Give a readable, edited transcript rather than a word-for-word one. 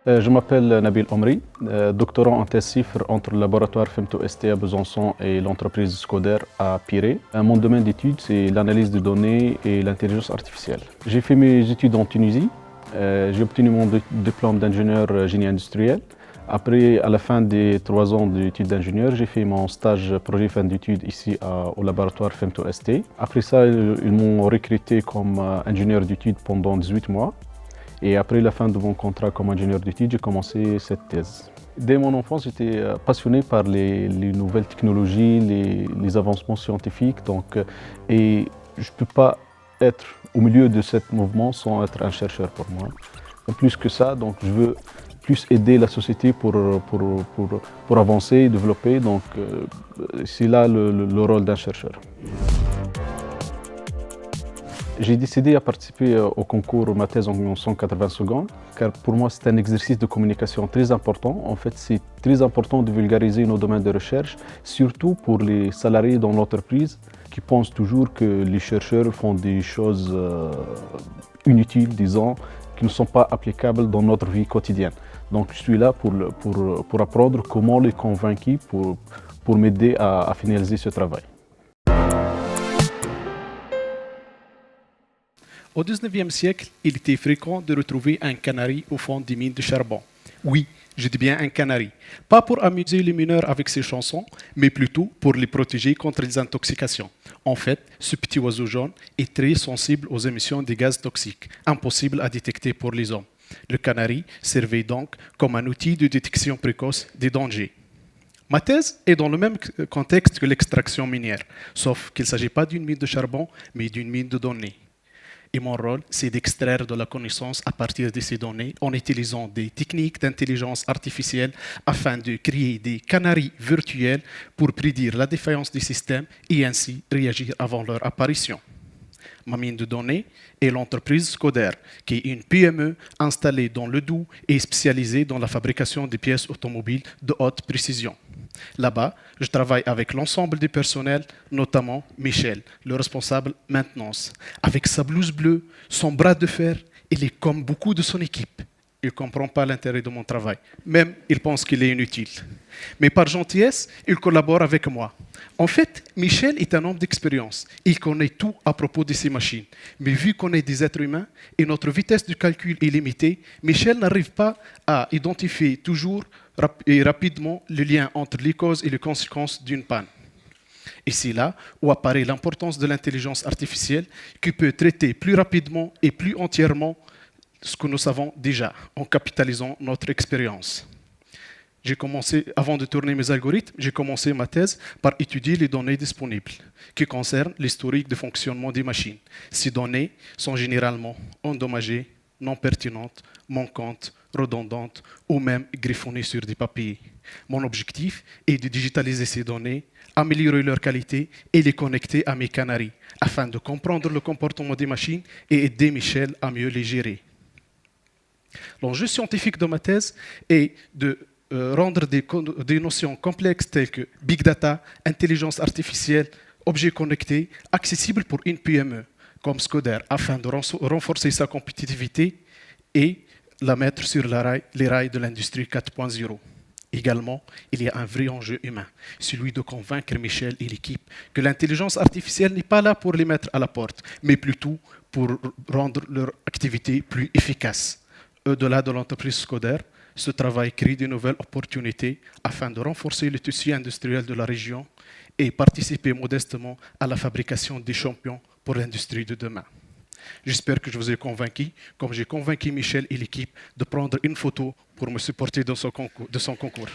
Je m'appelle Nabil Omri, doctorant en thèse CIFRE entre le laboratoire FEMTO-ST à Besançon et l'entreprise Scoder à Pirée. Mon domaine d'études, c'est l'analyse de données et l'intelligence artificielle. J'ai fait mes études en Tunisie. J'ai obtenu mon diplôme d'ingénieur génie industriel. Après, à la fin des 3 ans d'études d'ingénieur, j'ai fait mon stage projet fin d'études ici au laboratoire FEMTO-ST. Après ça, ils m'ont recruté comme ingénieur d'études pendant 18 mois. Et après la fin de mon contrat comme ingénieur d'études, j'ai commencé cette thèse. Dès mon enfance, j'étais passionné par les nouvelles technologies, les avancements scientifiques. Et je ne peux pas être au milieu de ce mouvement sans être un chercheur pour moi. Et plus que ça, donc je veux plus aider la société pour avancer et développer. C'est là le rôle d'un chercheur. J'ai décidé à participer au concours Ma thèse en 180 secondes, car pour moi c'est un exercice de communication très important. En fait, c'est très important de vulgariser nos domaines de recherche, surtout pour les salariés dans l'entreprise qui pensent toujours que les chercheurs font des choses inutiles, disons, qui ne sont pas applicables dans notre vie quotidienne. Donc je suis là pour apprendre comment les convaincre, pour m'aider à finaliser ce travail. Au XIXe siècle, il était fréquent de retrouver un canari au fond des mines de charbon. Oui, je dis bien un canari. Pas pour amuser les mineurs avec ses chansons, mais plutôt pour les protéger contre les intoxications. En fait, ce petit oiseau jaune est très sensible aux émissions des gaz toxiques, impossibles à détecter pour les hommes. Le canari servait donc comme un outil de détection précoce des dangers. Ma thèse est dans le même contexte que l'extraction minière, sauf qu'il ne s'agit pas d'une mine de charbon, mais d'une mine de données. Et mon rôle, c'est d'extraire de la connaissance à partir de ces données en utilisant des techniques d'intelligence artificielle afin de créer des canaris virtuels pour prédire la défaillance du système et ainsi réagir avant leur apparition. Ma mine de données est l'entreprise Scoder, qui est une PME installée dans le Doubs et spécialisée dans la fabrication de pièces automobiles de haute précision. Là-bas, je travaille avec l'ensemble du personnel, notamment Michel, le responsable maintenance. Avec sa blouse bleue, son bras de fer, il est comme beaucoup de son équipe. Il ne comprend pas l'intérêt de mon travail. Même, il pense qu'il est inutile. Mais par gentillesse, il collabore avec moi. En fait, Michel est un homme d'expérience. Il connaît tout à propos de ces machines. Mais vu qu'on est des êtres humains et notre vitesse de calcul est limitée, Michel n'arrive pas à identifier toujours et rapidement le lien entre les causes et les conséquences d'une panne. Et c'est là où apparaît l'importance de l'intelligence artificielle qui peut traiter plus rapidement et plus entièrement ce que nous savons déjà, en capitalisant notre expérience. Avant de tourner mes algorithmes, j'ai commencé ma thèse par étudier les données disponibles qui concernent l'historique de fonctionnement des machines. Ces données sont généralement endommagées, non pertinentes, manquantes, redondantes ou même griffonnées sur des papiers. Mon objectif est de digitaliser ces données, améliorer leur qualité et les connecter à mes canaris afin de comprendre le comportement des machines et aider Michel à mieux les gérer. L'enjeu scientifique de ma thèse est de rendre des notions complexes telles que big data, intelligence artificielle, objets connectés, accessibles pour une PME comme Scoder afin de renforcer sa compétitivité et la mettre sur les rails de l'industrie 4.0. Également, il y a un vrai enjeu humain, celui de convaincre Michel et l'équipe que l'intelligence artificielle n'est pas là pour les mettre à la porte, mais plutôt pour rendre leur activité plus efficace. Au-delà de l'entreprise Scoder, ce travail crée de nouvelles opportunités afin de renforcer le tissu industriel de la région et participer modestement à la fabrication des champions pour l'industrie de demain. J'espère que je vous ai convaincu, comme j'ai convaincu Michel et l'équipe, de prendre une photo pour me supporter dans son concours.